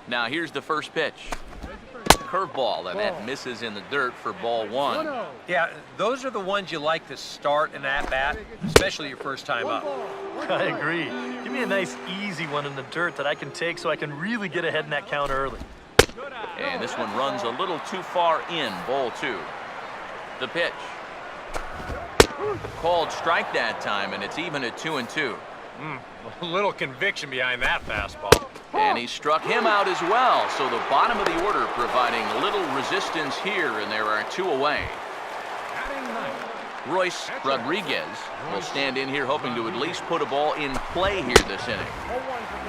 Now here's the first pitch. Curveball, and that misses in the dirt for ball one. Yeah, those are the ones you like to start in that bat, especially your first time up. I agree. Give me a nice, easy one in the dirt that I can take so I can really get ahead in that count early. And this one runs a little too far in, ball two. The pitch. Called strike that time, and it's even at 2-2. A little conviction behind that fastball. And he struck him out as well, so the bottom of the order providing little resistance here, and there are two away. Royce Rodriguez will stand in here hoping to at least put a ball in play here this inning.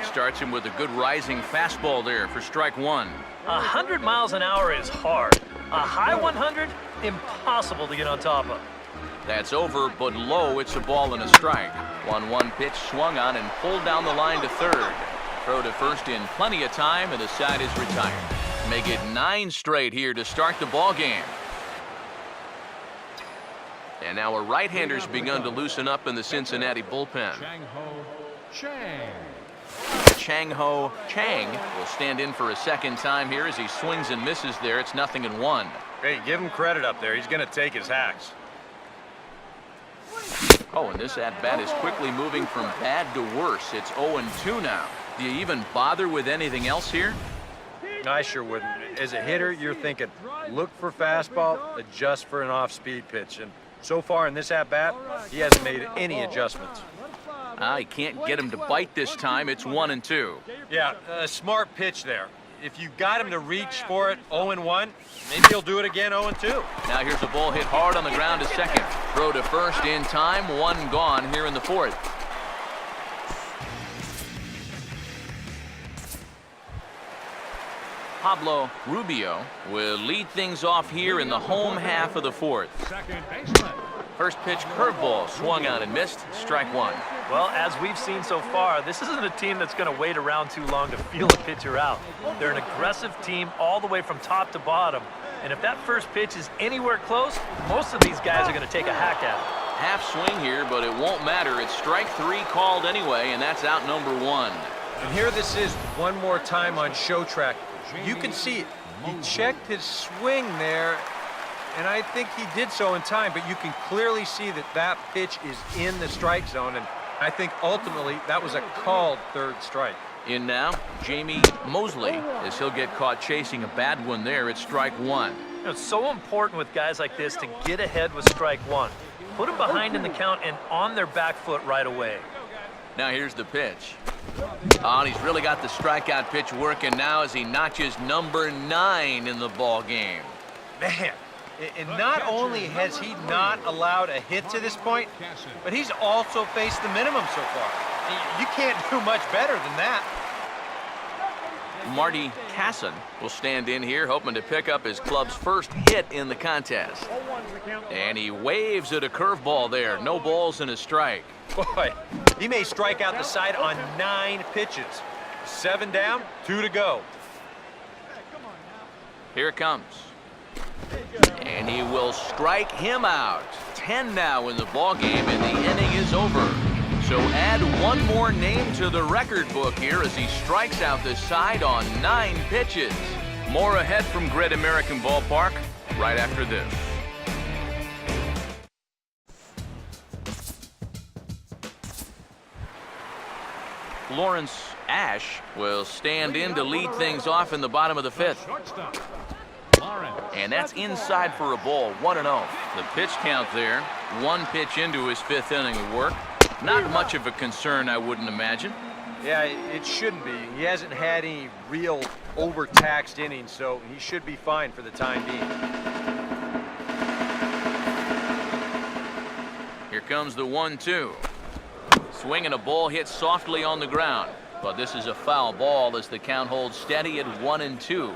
Starts him with a good rising fastball there for strike one. 100 miles an hour is hard. A high 100, impossible to get on top of. That's over, but low, it's a ball and a strike. 1-1 pitch swung on and pulled down the line to third. Throw to first in plenty of time, and the side is retired. Make it 9 straight here to start the ball game. And now a right-hander's begun to loosen up in the Cincinnati bullpen. Chang-Ho Chang will stand in for a second time here as he swings and misses there. It's 0-1. Hey, give him credit up there. He's going to take his hacks. Oh, and this at-bat is quickly moving from bad to worse. It's 0-2 now. Do you even bother with anything else here? I sure wouldn't. As a hitter, you're thinking, look for fastball, adjust for an off-speed pitch. And so far in this at-bat, he hasn't made any adjustments. He can't get him to bite this time. It's 1-2. Yeah, a smart pitch there. If you got him to reach for it 0-1, maybe he'll do it again 0-2. Now here's a ball hit hard on the ground to second. Throw to first in time. One gone here in the fourth. Pablo Rubio will lead things off here in the home half of the fourth. First pitch curveball swung on and missed. Strike one. Well, as we've seen so far, this isn't a team that's going to wait around too long to feel a pitcher out. They're an aggressive team all the way from top to bottom. And if that first pitch is anywhere close, most of these guys are going to take a hack at it. Half swing here, but it won't matter. It's strike three called anyway, and that's out number one. And here this is one more time on show track. You can see it. He checked his swing there, and I think he did so in time, but you can clearly see that that pitch is in the strike zone, and I think ultimately that was a called third strike. In now, Jamie Mosley, as he'll get caught chasing a bad one there at strike one. You know, it's so important with guys like this to get ahead with strike one. Put them behind in the count and on their back foot right away. Now here's the pitch. Oh, and he's really got the strikeout pitch working now as he notches number 9 in the ball game. Man, and not only has he not allowed a hit to this point, but he's also faced the minimum so far. You can't do much better than that. Marty Casson will stand in here hoping to pick up his club's first hit in the contest. And he waves at a curveball there. No balls and a strike. Boy, he may strike out the side on 9 pitches. 7 down, 2 to go. Here it comes. And he will strike him out. 10 now in the ball game, and the inning is over. So add one more name to the record book here as he strikes out the side on 9 pitches. More ahead from Great American Ballpark right after this. Lawrence Ash will stand in to lead things off in the bottom of the 5th. And that's inside for a ball, 1-0. The pitch count there, 1 pitch into his 5th inning of work. Not much of a concern, I wouldn't imagine. Yeah, it shouldn't be. He hasn't had any real overtaxed innings, so he should be fine for the time being. Here comes the 1-2. Swinging a ball hit softly on the ground. But this is a foul ball as the count holds steady at 1-2.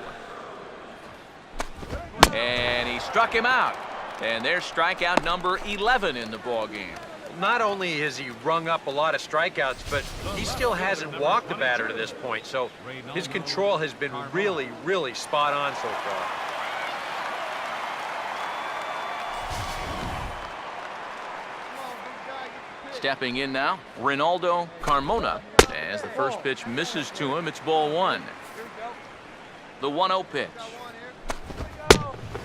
And he struck him out. And there's strikeout number 11 in the ball game. Not only has he rung up a lot of strikeouts, but he still hasn't walked a batter to this point. So his control has been really, really spot on so far. Stepping in now, Ronaldo Carmona. As the first pitch misses to him, it's ball 1. The 1-0 pitch.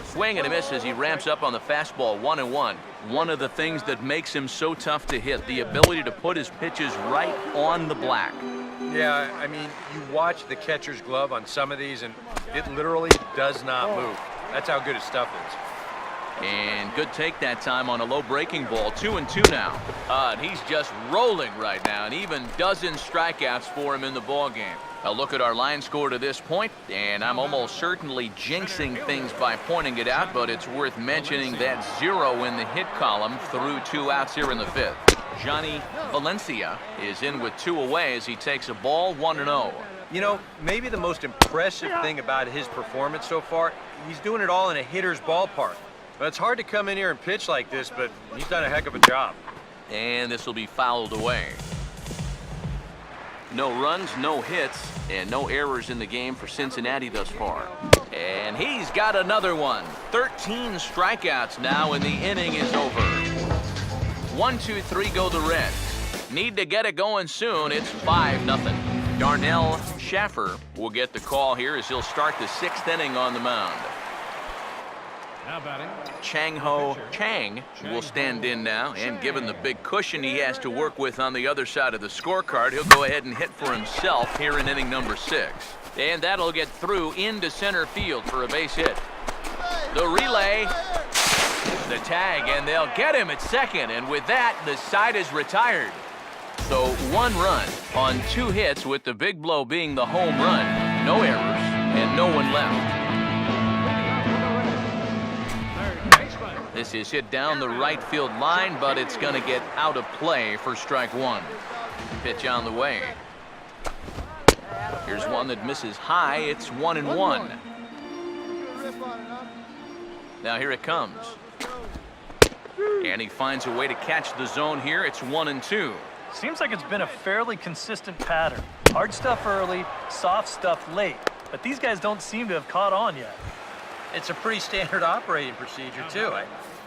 Swing and a miss as he ramps up on the fastball. 1-1. One of the things that makes him so tough to hit, the ability to put his pitches right on the black. Yeah, I mean, you watch the catcher's glove on some of these, and it literally does not move. That's how good his stuff is. And good take that time on a low breaking ball. 2-2 now. And he's just rolling right now, and even dozens strikeouts for him in the ball game. A look at our line score to this point, and I'm almost certainly jinxing things by pointing it out, but it's worth mentioning that 0 in the hit column through 2 outs here in the 5th. Johnny Valencia is in with 2 away as he takes a ball. 1-0. You know, maybe the most impressive thing about his performance so far, he's doing it all in a hitter's ballpark. But it's hard to come in here and pitch like this, but he's done a heck of a job. And this will be fouled away. No runs, no hits, and no errors in the game for Cincinnati thus far. And he's got another one. 13 strikeouts now, and the inning is over. 1, 2, 3 go the Reds. Need to get it going soon. It's 5-0. Darnell Schaffer will get the call here as he'll start the 6th inning on the mound. Now batting. Chang-Ho Chang will stand in now, and given the big cushion he has to work with on the other side of the scorecard, he'll go ahead and hit for himself here in inning number 6. And that'll get through into center field for a base hit. The relay, the tag, and they'll get him at second, and with that, the side is retired. So 1 run on 2 hits, with the big blow being the home run. No errors, and no one left. This is hit down the right field line, but it's going to get out of play for strike 1. Pitch on the way. Here's one that misses high. It's 1-1. Now here it comes. And he finds a way to catch the zone here. It's 1-2. Seems like it's been a fairly consistent pattern. Hard stuff early, soft stuff late. But these guys don't seem to have caught on yet. It's a pretty standard operating procedure, too.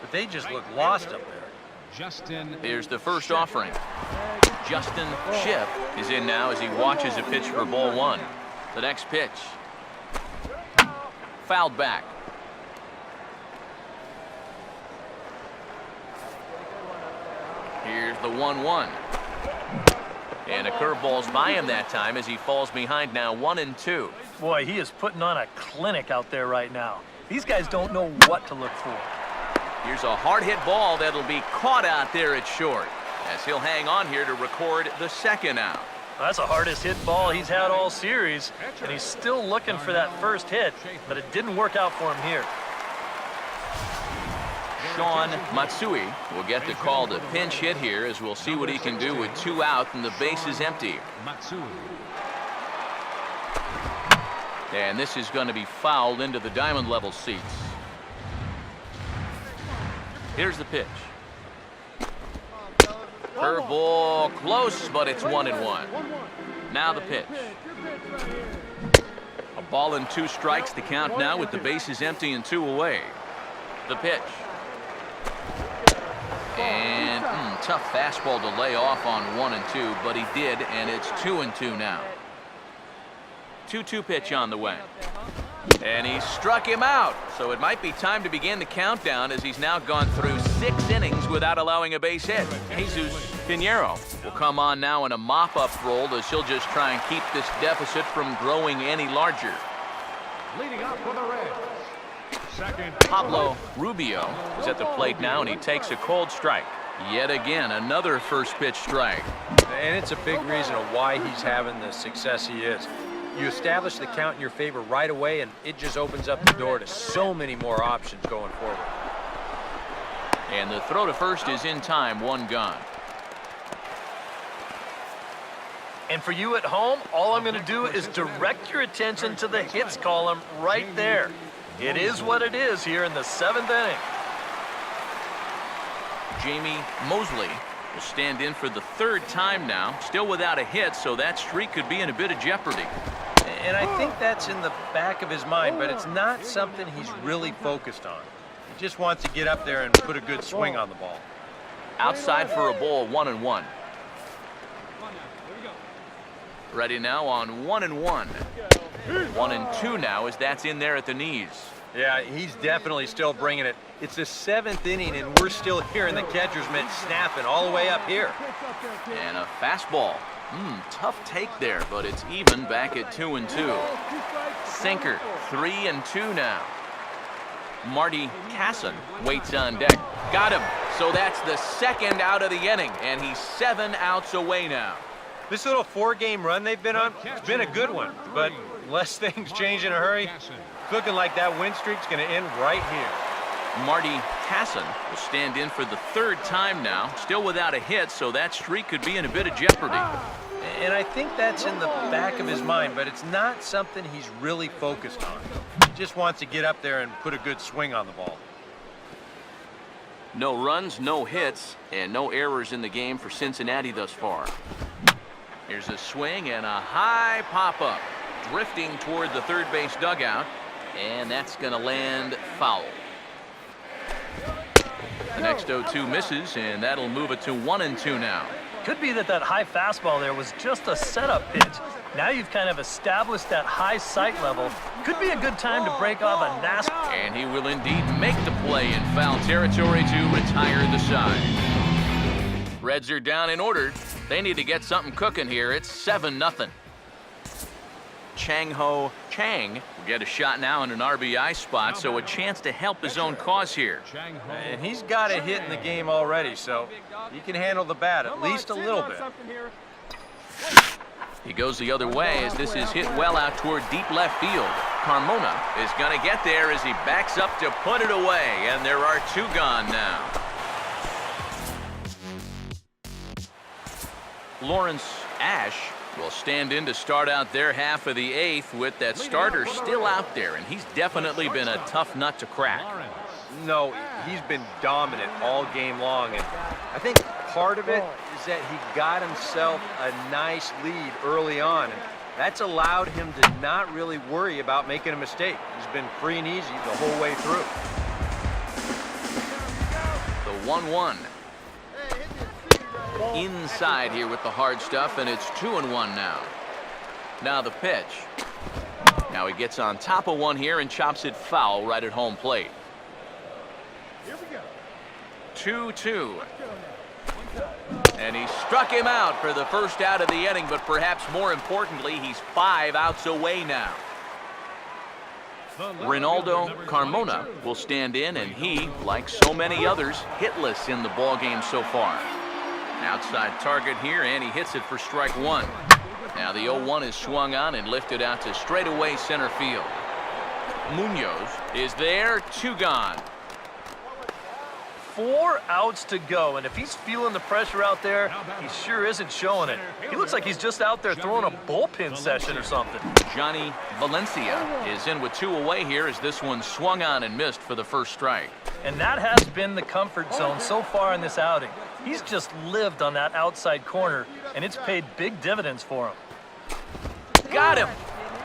But they just look lost up there. Justin. Here's the first offering. Justin Shipp is in now as he watches a pitch for ball 1. The next pitch. Fouled back. Here's the 1-1. And a curveball's by him that time as he falls behind now 1-2. Boy, he is putting on a clinic out there right now. These guys don't know what to look for. Here's a hard hit ball that'll be caught out there at short as he'll hang on here to record the 2nd out. That's the hardest hit ball he's had all series, and he's still looking for that first hit, but it didn't work out for him here. Sean Matsui will get the call to pinch hit here as we'll see what he can do with 2 out and the base is empty. Matsui. And this is going to be fouled into the diamond level seats. Here's the pitch. Curveball close, but it's 1-1. Now the pitch. A ball and 2 strikes to count now with the bases empty and 2 away. The pitch. And tough fastball to lay off on 1-2, but he did, and it's 2-2 now. 2-2 pitch on the way. And he struck him out. So it might be time to begin the countdown as he's now gone through 6 innings without allowing a base hit. Jesus Pinheiro will come on now in a mop-up role as he'll just try and keep this deficit from growing any larger. Leading up for the Reds. Second. Pablo Rubio is at the plate now, and he takes a cold strike. Yet again, another first pitch strike. And it's a big reason of why he's having the success he is. You establish the count in your favor right away, and it just opens up the door to so many more options going forward. And the throw to first is in time, 1 gone. And for you at home, all I'm going to do is direct your attention to the hits column right there. It is what it is here in the 7th inning. Jamie Mosley will stand in for the 3rd time now, still without a hit, so that streak could be in a bit of jeopardy. And I think that's in the back of his mind, but it's not something he's really focused on. He just wants to get up there and put a good swing on the ball. Outside for a ball, 1-1. Ready now on 1-1. 1-2 now as that's in there at the knees. Yeah, he's definitely still bringing it. It's the 7th inning, and we're still hearing the catcher's mitt snapping all the way up here. And a fastball. Tough take there, but it's even back at 2-2. Sinker, 3-2 now. Marty Casson waits on deck. Got him. So that's the second out of the inning, and he's 7 outs away now. This little 4-game run they've been on, it's been a good one, but unless things change in a hurry, it's looking like that win streak's going to end right here. Marty Casson will stand in for the 3rd time now, still without a hit, so that streak could be in a bit of jeopardy. And I think that's in the back of his mind, but it's not something he's really focused on. He just wants to get up there and put a good swing on the ball. No runs, no hits, and no errors in the game for Cincinnati thus far. Here's a swing and a high pop-up, drifting toward the third base dugout, and that's going to land foul. The next 0-2 misses, and that'll move it to 1-2 now. Could be that high fastball there was just a setup pitch. Now you've kind of established that high sight level. Could be a good time to break off a nasty. And he will indeed make the play in foul territory to retire the side. Reds are down in order. They need to get something cooking here. It's 7-0. Chang-Ho Chang will get a shot now in an RBI spot, so a chance to help his own cause here. And he's got a hit in the game already, so he can handle the bat at least a little bit. He goes the other way as this is hit well out toward deep left field. Carmona is going to get there as he backs up to put it away, and there are 2 gone now. Lawrence Ash will stand in to start out their half of the 8th with that starter still out there, and he's definitely been a tough nut to crack. No, he's been dominant all game long, and I think part of it is that he got himself a nice lead early on, and that's allowed him to not really worry about making a mistake. He's been free and easy the whole way through. The 1-1. Inside here with the hard stuff, and it's 2-1 now. Now the pitch. Now he gets on top of one here and chops it foul right at home plate. 2-2. And he struck him out for the first out of the inning, but perhaps more importantly, he's 5 outs away now. Rinaldo Carmona will stand in, and he, like so many others, hitless in the ballgame so far. Outside target here, and he hits it for strike 1. Now the 0-1 is swung on and lifted out to straightaway center field. Munoz is there, 2 gone. 4 outs to go, and if he's feeling the pressure out there, he sure isn't showing it. He looks like he's just out there throwing a bullpen session or something. Johnny Valencia is in with 2 away here as this one swung on and missed for the first strike. And that has been the comfort zone so far in this outing. He's just lived on that outside corner, and it's paid big dividends for him. Got him!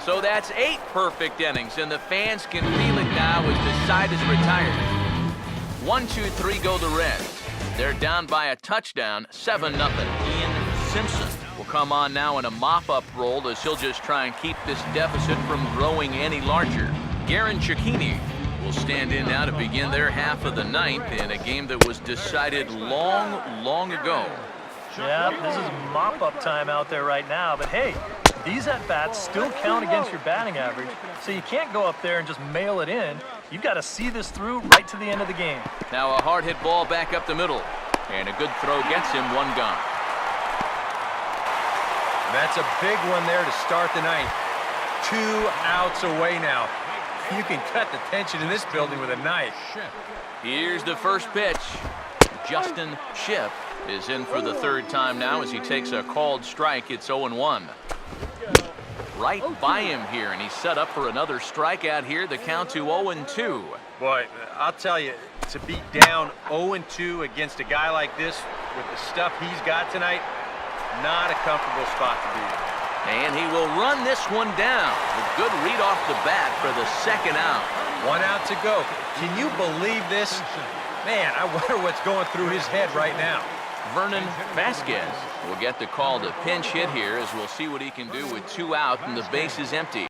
So that's 8 perfect innings, and the fans can feel it now as the side is retired. 1-2-3 go the Reds. They're down by a touchdown, 7-0. Ian Simpson will come on now in a mop-up role as he'll just try and keep this deficit from growing any larger. Garen Cicchini will stand in now to begin their half of the 9th in a game that was decided long ago. Yeah, this is mop-up time out there right now, but hey, these at-bats still count against your batting average, so you can't go up there and just mail it in. You've got to see this through right to the end of the game. Now a hard hit ball back up the middle, and a good throw gets him 1 gone. That's a big one there to start the 9th. 2 outs away now. You can cut the tension in this building with a knife. Here's the first pitch. Justin Shipp is in for the 3rd time now as he takes a called strike. It's 0-1. Right by him here, and he's set up for another strikeout here. The count to 0-2. Boy, I'll tell you, to be down 0-2 against a guy like this with the stuff he's got tonight, not a comfortable spot to be in. And he will run this one down. A good read off the bat for the 2nd out. 1 out to go. Can you believe this? Man, I wonder what's going through his head right now. Vernon Vasquez will get the call to pinch hit here, as we'll see what he can do with 2 out and the base is empty.